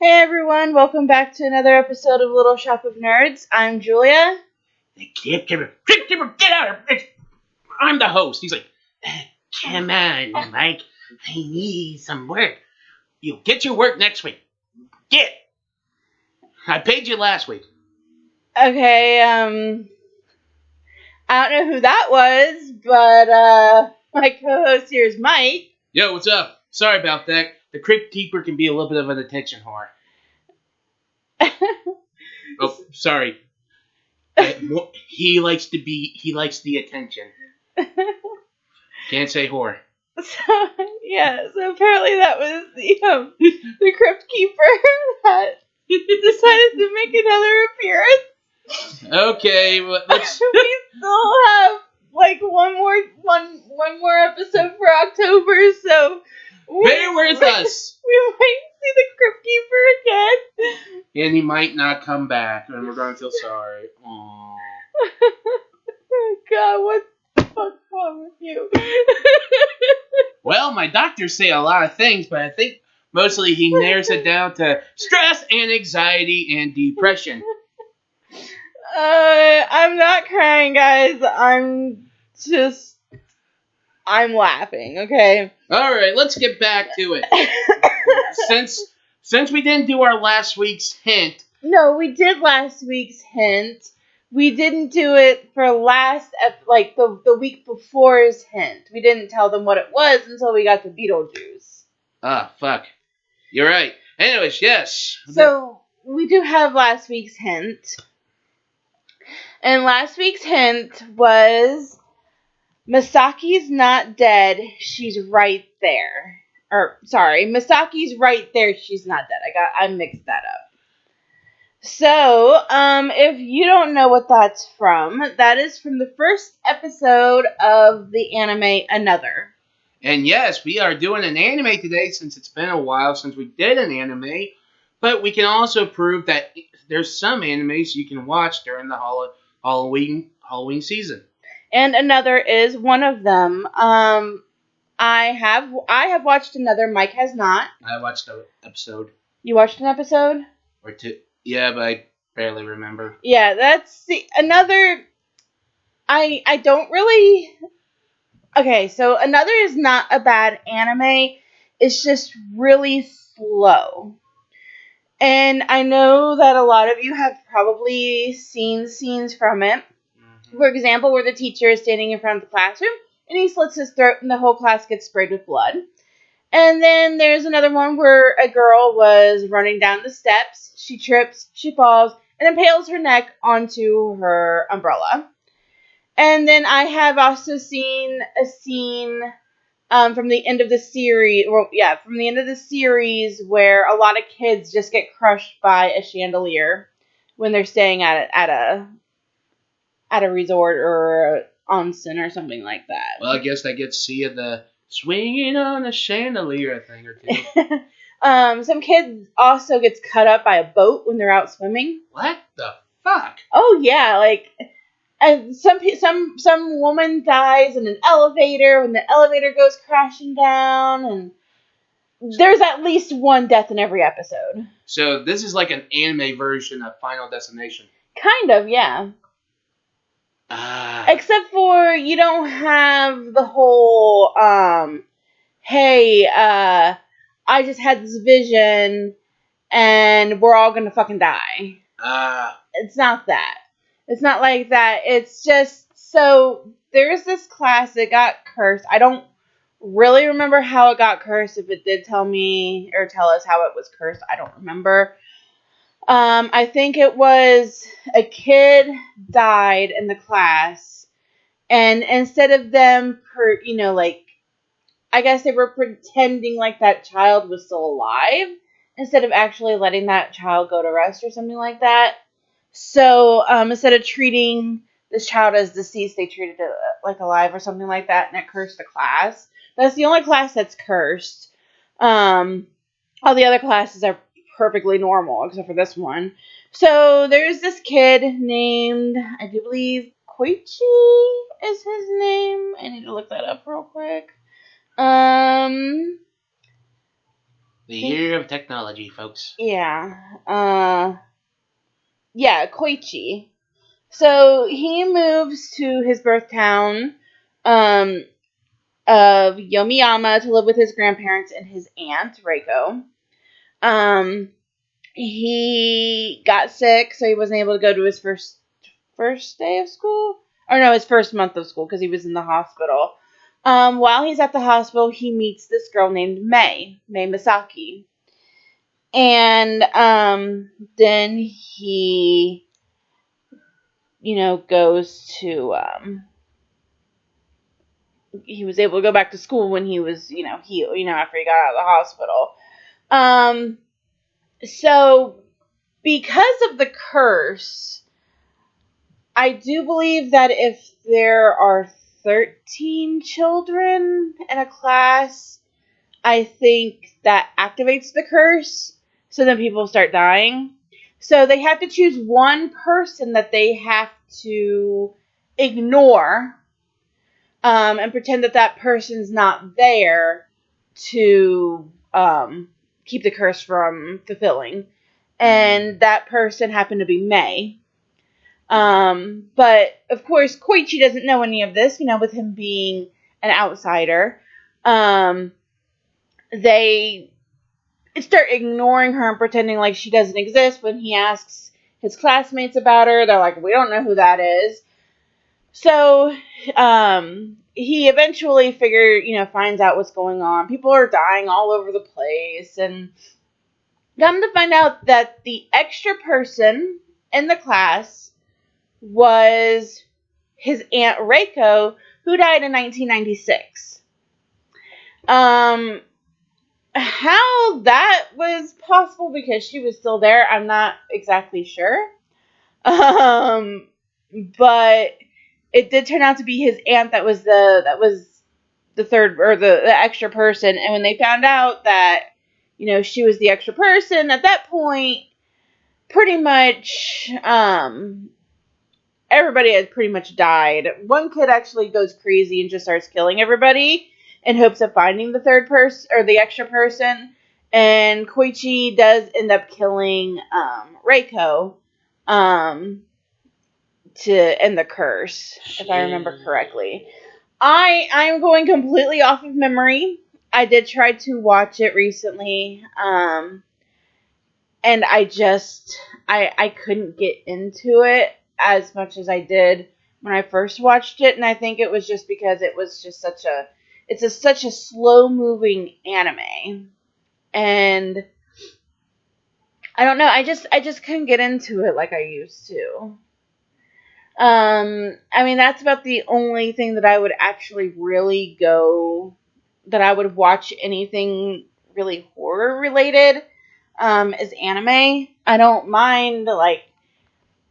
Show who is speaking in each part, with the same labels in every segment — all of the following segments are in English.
Speaker 1: Hey everyone, welcome back to another episode of Little Shop of Nerds. I'm Julia.
Speaker 2: Get out of here! I'm the host. He's like, come on, Mike. I need some work. You get your work next week. Get. I paid you last week.
Speaker 1: Okay, I don't know who that was, but my co-host here is Mike.
Speaker 2: Yo, what's up? Sorry about that. The Crypt Keeper can be a little bit of an attention whore. Oh, sorry. He likes the attention. Can't say whore.
Speaker 1: So apparently that was the Crypt Keeper that decided to make another appearance.
Speaker 2: Okay, well, let's...
Speaker 1: We still have like one more episode for October, so
Speaker 2: bear with us.
Speaker 1: We might see the Crypt Keeper again.
Speaker 2: And he might not come back, and we're going to feel sorry. Aww.
Speaker 1: Oh God, what the fuck's wrong with you?
Speaker 2: Well, my doctors say a lot of things, but I think mostly he narrows it down to stress and anxiety and depression.
Speaker 1: I'm not crying, guys. I'm laughing, okay?
Speaker 2: Alright, let's get back to it. Since we didn't do our last week's hint...
Speaker 1: No, we did last week's hint. We didn't do it for the week before's hint. We didn't tell them what it was until we got to Beetlejuice.
Speaker 2: Ah, fuck. You're right. Anyways, yes.
Speaker 1: So, we do have last week's hint. And last week's hint was... Misaki's not dead, she's right there. Misaki's right there, she's not dead. I mixed that up. So, if you don't know what that's from, that is from the first episode of the anime Another.
Speaker 2: And yes, we are doing an anime today since it's been a while since we did an anime, but we can also prove that there's some animes you can watch during the Halloween season.
Speaker 1: And Another is one of them. I have watched Another. Mike has not.
Speaker 2: I watched an episode.
Speaker 1: You watched an episode?
Speaker 2: Or two. Yeah, but I barely remember.
Speaker 1: Yeah, Another. I don't really. Okay, so Another is not a bad anime. It's just really slow. And I know that a lot of you have probably seen scenes from it. For example, where the teacher is standing in front of the classroom, and he slits his throat, and the whole class gets sprayed with blood. And then there's another one where a girl was running down the steps, she trips, she falls, and impales her neck onto her umbrella. And then I have also seen a scene from the end of the series, from the end of the series where a lot of kids just get crushed by a chandelier when they're staying at a resort or an onsen or something like that.
Speaker 2: Well, I guess I get to see the swinging on a chandelier thing or two.
Speaker 1: Some kid also gets cut up by a boat when they're out swimming.
Speaker 2: What the fuck?
Speaker 1: Oh yeah, and some woman dies in an elevator when the elevator goes crashing down, and there's at least one death in every episode.
Speaker 2: So this is like an anime version of Final Destination.
Speaker 1: Kind of, yeah. Except for you don't have the whole, hey, I just had this vision and we're all gonna fucking die. It's not that. It's not like that. It's just, so there's this class that got cursed. I don't really remember how it got cursed. If it did tell me or tell us how it was cursed, I don't remember. I think it was a kid died in the class, and instead of them, I guess they were pretending like that child was still alive, instead of actually letting that child go to rest or something like that. So, instead of treating this child as deceased, they treated it like alive or something like that, and it cursed the class. That's the only class that's cursed. All the other classes are perfectly normal, except for this one. So there's this kid named, I do believe, Koichi is his name. I need to look that up real quick.
Speaker 2: The year of technology, folks.
Speaker 1: Yeah. Yeah, Koichi. So he moves to his birth town of Yomiyama to live with his grandparents and his aunt, Reiko. He got sick, so he wasn't able to go to his first day of school. Or no, his first month of school because he was in the hospital. While he's at the hospital, he meets this girl named Mei Misaki. And then he, goes to he was able to go back to school when he was, healed, after he got out of the hospital. So because of the curse, I do believe that if there are 13 children in a class, I think that activates the curse, so then people start dying. So they have to choose one person that they have to ignore, and pretend that person's not there to keep the curse from fulfilling. And that person happened to be Mei. But of course, Koichi doesn't know any of this, with him being an outsider. They start ignoring her and pretending like she doesn't exist. When he asks his classmates about her, they're like, we don't know who that is. So, he eventually finds out what's going on. People are dying all over the place, and come to find out that the extra person in the class was his Aunt Reiko, who died in 1996. How that was possible because she was still there, I'm not exactly sure. But it did turn out to be his aunt that was the third, or the extra person. And when they found out that, she was the extra person, at that point, pretty much, everybody had pretty much died. One kid actually goes crazy and just starts killing everybody in hopes of finding the third person, or the extra person. And Koichi does end up killing Reiko to end the curse, if I remember correctly. I'm going completely off of memory. I did try to watch it recently, and I couldn't get into it as much as I did when I first watched it, and I think it was just because it was just such a slow moving anime, and I don't know, I just couldn't get into it like I used to. I mean, that's about the only thing that I would actually really that I would watch anything really horror related, is anime. I don't mind, like,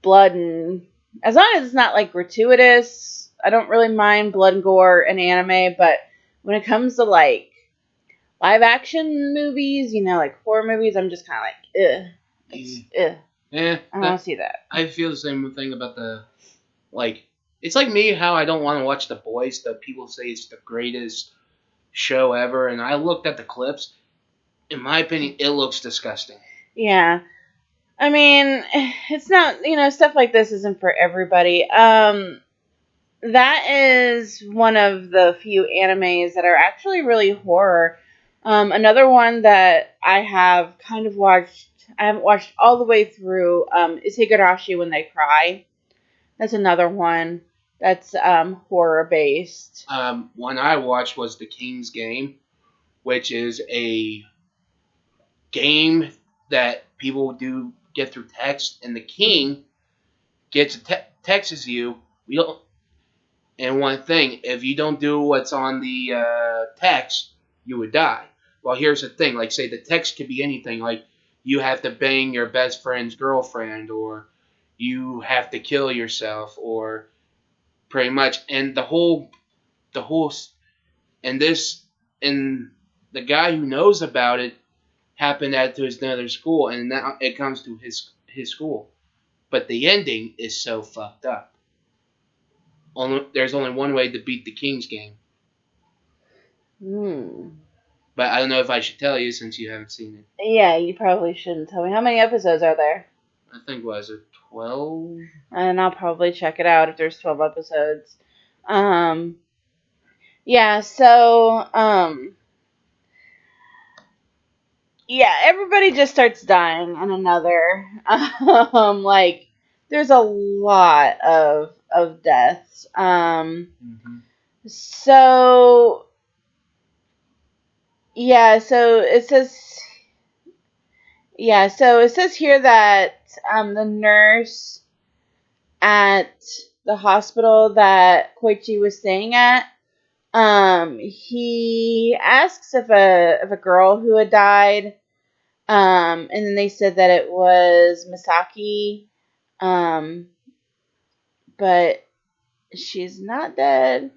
Speaker 1: blood, and as long as it's not, like, gratuitous, I don't really mind blood and gore in anime. But when it comes to, like, live action movies, like horror movies, I'm just kind of like, ugh. Ugh.
Speaker 2: Yeah.
Speaker 1: I don't want to see that.
Speaker 2: I feel the same thing about it's like me, how I don't want to watch The Boys, though people say it's the greatest show ever, and I looked at the clips. In my opinion, it looks disgusting.
Speaker 1: Yeah. I mean, it's not, stuff like this isn't for everybody. That is one of the few animes that are actually really horror. Another one that I have kind of watched, I haven't watched all the way through, is Higurashi When They Cry. That's another one that's horror based.
Speaker 2: One I watched was The King's Game, which is a game that people do get through text, and the king texts you. And one thing, if you don't do what's on the text, you would die. Well, here's the thing. Like, say the text could be anything. Like, you have to bang your best friend's girlfriend, or you have to kill yourself, or pretty much. And and the guy who knows about it happened to his another school, and now it comes to his school. But the ending is so fucked up. There's only one way to beat the King's Game.
Speaker 3: But I don't know if I should tell you since you haven't seen it.
Speaker 1: Yeah, you probably shouldn't tell me. How many episodes are there?
Speaker 3: I think, was it 12?
Speaker 1: And I'll probably check it out if there's 12 episodes. Yeah, so, yeah, everybody just starts dying in another. Like, there's a lot of deaths. So, yeah, so it says here that the nurse at the hospital that Koichi was staying at, he asks if a girl who had died, and then they said that it was Misaki, but she's not dead.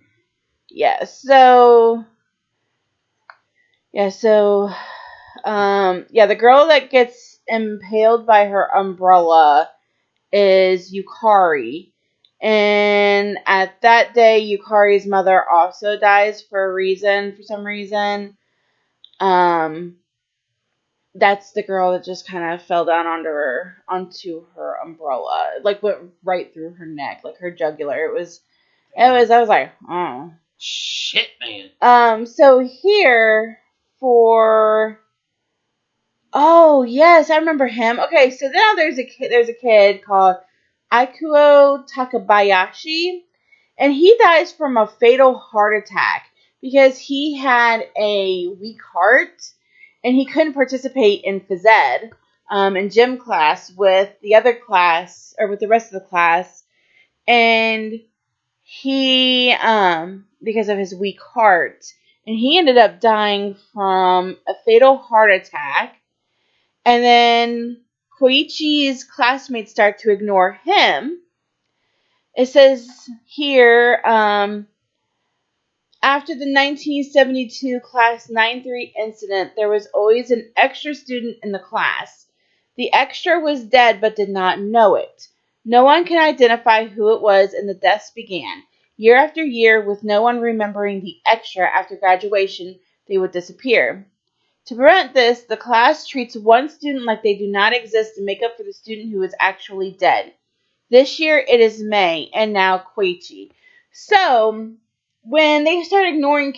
Speaker 1: Yeah, so the girl that gets impaled by her umbrella is Yukari. And at that day, Yukari's mother also dies for some reason. That's the girl that just kind of fell down onto her umbrella. Like, went right through her neck, like her jugular. I was like, oh.
Speaker 2: Shit, man.
Speaker 1: So here oh, yes, I remember him. Okay, so now there's a kid called Ikuo Takabayashi, and he dies from a fatal heart attack because he had a weak heart, and he couldn't participate in phys ed, in gym class with the rest of the class, and he, because of his weak heart, and he ended up dying from a fatal heart attack. And then Koichi's classmates start to ignore him. It says here, after the 1972 Class 9-3 incident, there was always an extra student in the class. The extra was dead but did not know it. No one can identify who it was, and the deaths began. Year after year, with no one remembering the extra after graduation, they would disappear. To prevent this, the class treats one student like they do not exist to make up for the student who is actually dead. This year it is May, and now Koichi. So, when they start ignoring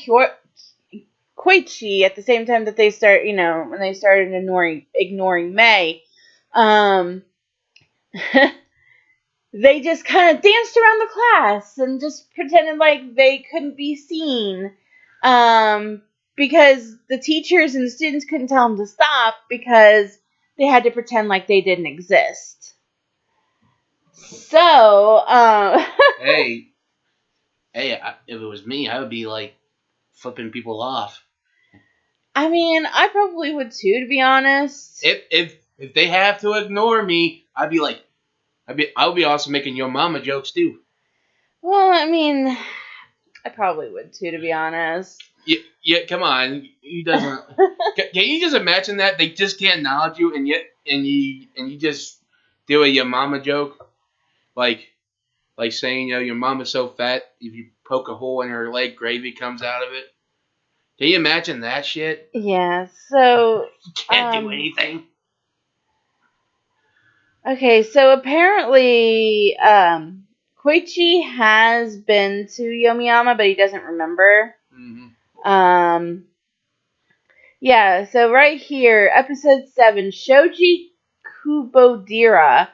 Speaker 1: Koichi at the same time that they start, when they started ignoring May, they just kind of danced around the class and just pretended like they couldn't be seen. Because the teachers and the students couldn't tell them to stop because they had to pretend like they didn't exist. So,
Speaker 3: Hey, if it was me, I would be like flipping people off.
Speaker 1: I mean, I probably would too, to be honest.
Speaker 3: If they have to ignore me, I would be also making your mama jokes too.
Speaker 1: Well, I mean, I probably would too, to be honest.
Speaker 3: Yeah, come on. You doesn't. Can you just imagine that they just can't acknowledge you, and you just do a your mama joke, like saying your mama's so fat if you poke a hole in her leg, gravy comes out of it. Can you imagine that shit?
Speaker 1: Yeah. So
Speaker 2: You can't do anything.
Speaker 1: Okay, so apparently, Koichi has been to Yomiyama, but he doesn't remember.
Speaker 3: Mm-hmm.
Speaker 1: Yeah, so right here, episode 7, Shoji Kubodira,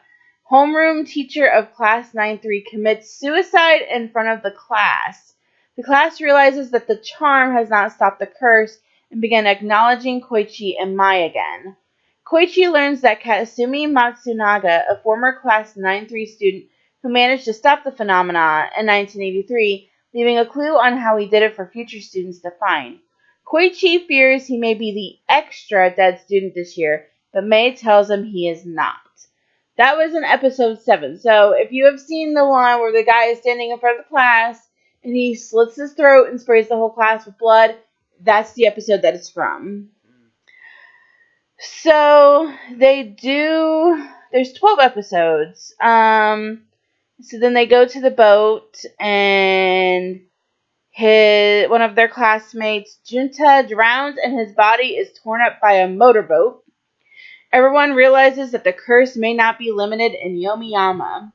Speaker 1: homeroom teacher of class 9-3, commits suicide in front of the class. The class realizes that the charm has not stopped the curse and began acknowledging Koichi and Mai again. Koichi learns that Katsumi Matsunaga, a former class 9-3 student who managed to stop the phenomena in 1983, leaving a clue on how he did it for future students to find. Koichi fears he may be the extra dead student this year, but May tells him he is not. That was in episode 7. So if you have seen the one where the guy is standing in front of the class and he slits his throat and sprays the whole class with blood, that's the episode that it's from. So there's 12 episodes. So then they go to the boat, and One of their classmates, Junta, drowns and his body is torn up by a motorboat. Everyone realizes that the curse may not be limited in Yomiyama.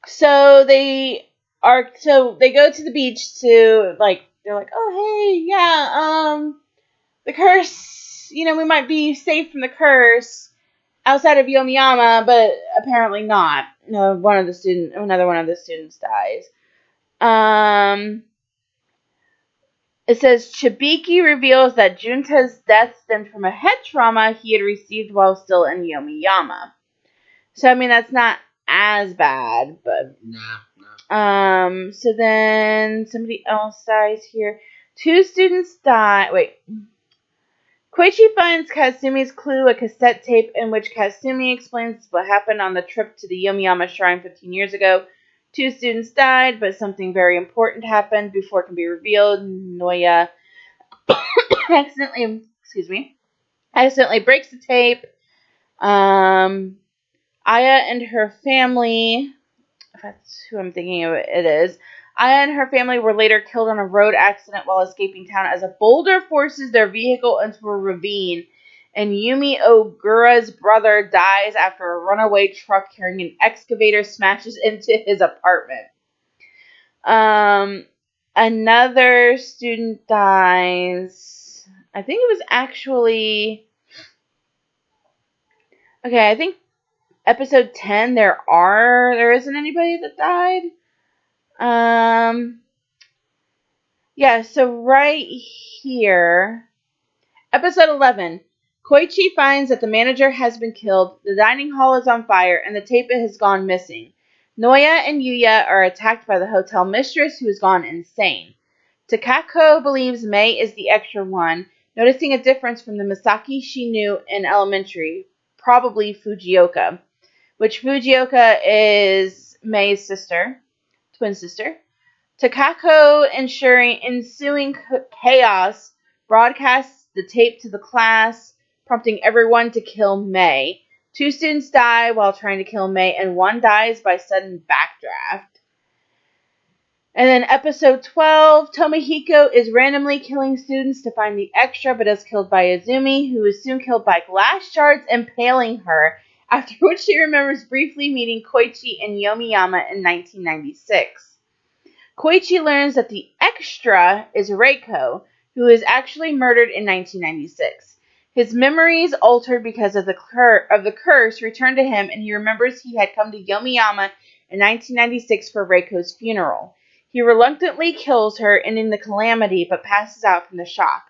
Speaker 1: So they go to the beach to, they're like, oh, hey, yeah, the curse, we might be safe from the curse outside of Yomiyama, but apparently not. No, another one of the students dies. It says Chibiki reveals that Junta's death stemmed from a head trauma he had received while still in Yomiyama. So, I mean, that's not as bad, but...
Speaker 3: No.
Speaker 1: So then somebody else dies here. 2 students die... Wait. Koichi finds Kasumi's clue, a cassette tape in which Kasumi explains what happened on the trip to the Yomiyama Shrine 15 years ago. 2 students died, but something very important happened before it can be revealed. Noya accidentally breaks the tape. Aya and her family, if that's who I'm thinking of it is, Aya and her family were later killed in a road accident while escaping town as a boulder forces their vehicle into a ravine, and Yumi Ogura's brother dies after a runaway truck carrying an excavator smashes into his apartment. Another student dies. I think it was actually... Okay, I think episode 10, there isn't anybody that died. Yeah, so right here, episode 11, Koichi finds that the manager has been killed, the dining hall is on fire, and the tape has gone missing. Noya and Yuya are attacked by the hotel mistress, who has gone insane. Takako believes Mei is the extra one, noticing a difference from the Misaki she knew in elementary, probably Fujioka, which Fujioka is Mei's twin sister. Takako, ensuing chaos, broadcasts the tape to the class, prompting everyone to kill Mei. 2 students die while trying to kill Mei, and 1 dies by sudden backdraft. And then episode 12, Tomohiko is randomly killing students to find the extra, but is killed by Izumi, who is soon killed by glass shards impaling her, after which she remembers briefly meeting Koichi in Yomiyama in 1996. Koichi learns that the extra is Reiko, who is actually murdered in 1996. His memories, altered because of the curse, return to him, and he remembers he had come to Yomiyama in 1996 for Reiko's funeral. He reluctantly kills her, ending the calamity, but passes out from the shock.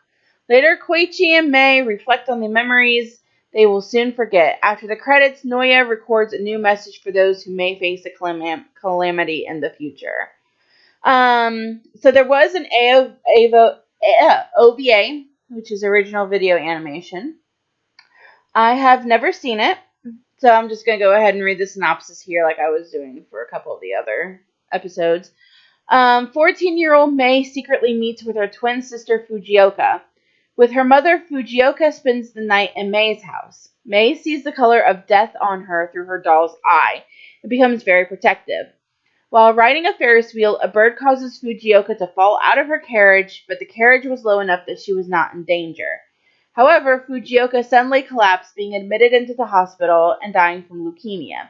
Speaker 1: Later, Koichi and Mei reflect on the memories they will soon forget. After the credits, Noya records a new message for those who may face a calamity in the future. So there was an OVA, which is original video animation. I have never seen it, so I'm just going to go ahead and read the synopsis here like I was doing for a couple of the other episodes. 14-year-old Mei secretly meets with her twin sister Fujioka. With her mother, Fujioka spends the night in Mei's house. Mei sees the color of death on her through her doll's eye and becomes very protective. While riding a Ferris wheel, a bird causes Fujioka to fall out of her carriage, but the carriage was low enough that she was not in danger. However, Fujioka suddenly collapsed, being admitted into the hospital and dying from leukemia.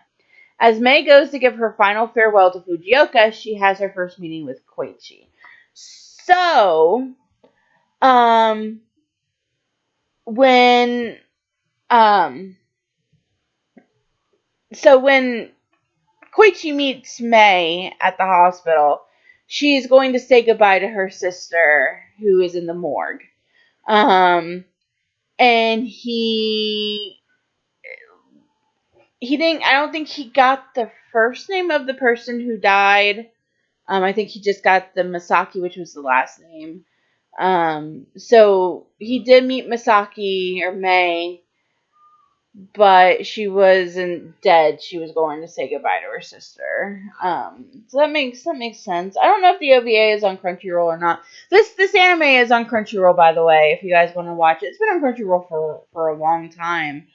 Speaker 1: As Mei goes to give her final farewell to Fujioka, she has her first meeting with Koichi. So, when Koichi meets Mei at the hospital, she's going to say goodbye to her sister, who is in the morgue. And he didn't, I don't think he got the first name of the person who died. I think he just got the Misaki, which was the last name. So he did meet Misaki, or Mei, but she wasn't dead. She was going to say goodbye to her sister. So that makes sense. I don't know if the OVA is on Crunchyroll or not. This anime is on Crunchyroll, by the way, if you guys want to watch it. It's been on Crunchyroll for a long time.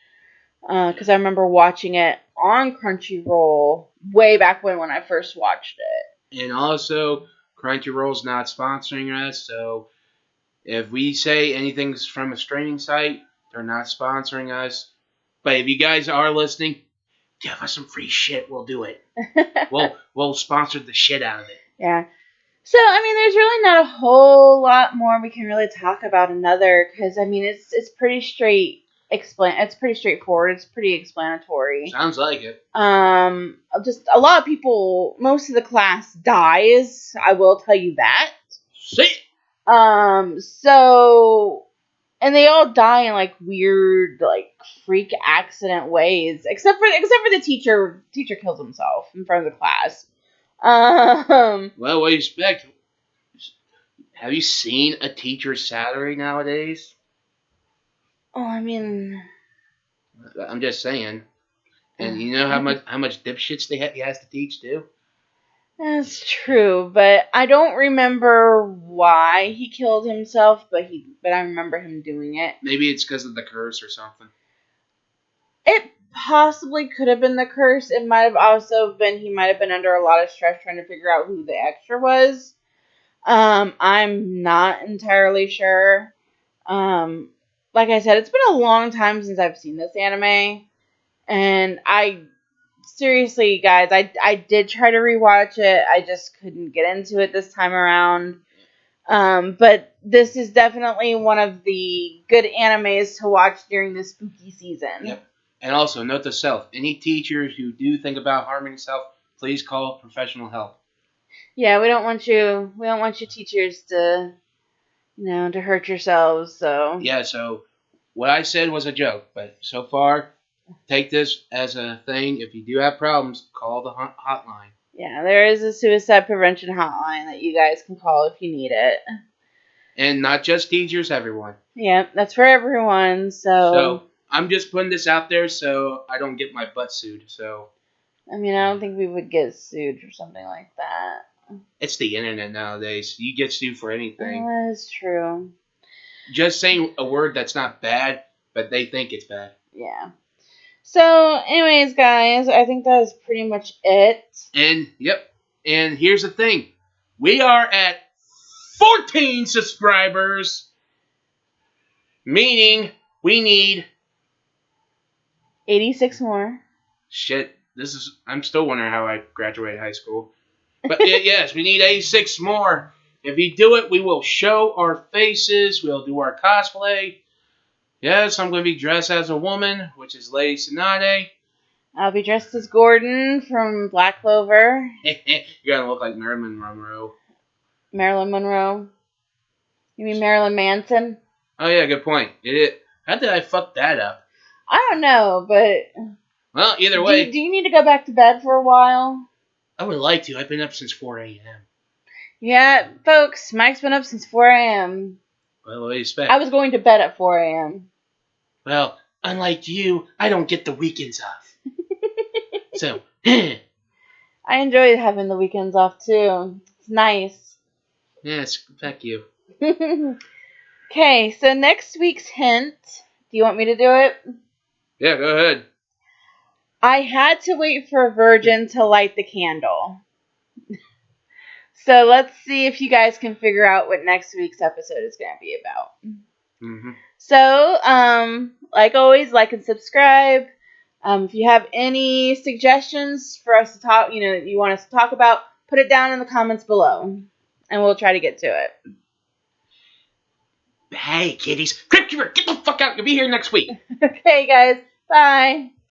Speaker 1: Because I remember watching it on Crunchyroll way back when I first watched it.
Speaker 3: And also, Crunchyroll's not sponsoring us, so if we say anything's from a streaming site, they're not sponsoring us. But if you guys are listening, give us some free shit. We'll do it. We'll sponsor the shit out of it.
Speaker 1: Yeah. So, I mean, there's really not a whole lot more we can really talk about another, because, I mean, it's pretty it's pretty straightforward. It's pretty explanatory.
Speaker 3: Sounds like it.
Speaker 1: Just a lot of people, most of the class dies. I will tell you that.
Speaker 3: See?
Speaker 1: So, and they all die in, like, weird, like, freak accident ways, except for the teacher. Teacher kills himself in front of the class.
Speaker 3: Well, what do you expect? Have you seen a teacher's salary nowadays?
Speaker 1: Oh, I mean,
Speaker 3: I'm just saying. And you know how much dipshits he has to teach too?
Speaker 1: that's true, but I don't remember why he killed himself, but I remember him doing it.
Speaker 3: Maybe it's because of the curse or something.
Speaker 1: It possibly could have been the curse. It might have also been he might have been under a lot of stress trying to figure out who the extra was. I'm not entirely sure. Like I said, it's been a long time since I've seen this anime, and seriously, guys, I did try to rewatch it. I just couldn't get into it this time around. But this is definitely one of the good animes to watch during the spooky season.
Speaker 3: Yep. And also, note to self, any teachers who do think about harming yourself, please call professional help.
Speaker 1: Yeah, we don't want you teachers to, to hurt yourselves, so.
Speaker 3: Yeah, so what I said was a joke, but so far, take this as a thing. If you do have problems, call the hotline.
Speaker 1: Yeah, there is a suicide prevention hotline that you guys can call if you need it.
Speaker 3: And not just teachers, everyone.
Speaker 1: Yeah, that's for everyone,
Speaker 3: So, I'm just putting this out there so I don't get my butt sued, so.
Speaker 1: I mean, I don't think we would get sued or something like that.
Speaker 3: It's the internet nowadays. You get sued for anything.
Speaker 1: Well, that is true.
Speaker 3: Just saying a word that's not bad, but they think it's bad.
Speaker 1: Yeah. So, anyways, guys, I think that is pretty much it.
Speaker 3: And here's the thing. We are at 14 subscribers, meaning we need
Speaker 1: 86 more.
Speaker 3: Shit, I'm still wondering how I graduated high school. But yes, we need 86 more. If you do it, we will show our faces. We'll do our cosplay. Yes, I'm going to be dressed as a woman, which is Lady Tsunade.
Speaker 1: I'll be dressed as Gordon from Black Clover.
Speaker 3: You're going to look like Marilyn Monroe.
Speaker 1: Marilyn Monroe? You mean Marilyn Manson?
Speaker 3: Oh, yeah, good point. How did I fuck that up?
Speaker 1: I don't know, but...
Speaker 3: Well, either way...
Speaker 1: Do you need to go back to bed for a while?
Speaker 3: I would like to. I've been up since 4 a.m.
Speaker 1: Yeah, folks, Mike's been up since 4 a.m.
Speaker 3: Well, what do you expect?
Speaker 1: I was going to bed at 4 a.m.
Speaker 3: Well, unlike you, I don't get the weekends off. So, I
Speaker 1: enjoy having the weekends off, too. It's nice.
Speaker 3: Yes, fuck you.
Speaker 1: Okay, so next week's hint. Do you want me to do it?
Speaker 3: Yeah, go ahead.
Speaker 1: I had to wait for a virgin to light the candle. So let's see if you guys can figure out what next week's episode is going to be about.
Speaker 3: Mm-hmm.
Speaker 1: So, like always, like and subscribe. If you have any suggestions for us to talk, you want us to talk about, put it down in the comments below, and we'll try to get to it.
Speaker 3: Hey, kiddies. Crypt Keeper, get the fuck out. You'll be here next week.
Speaker 1: Okay, guys. Bye.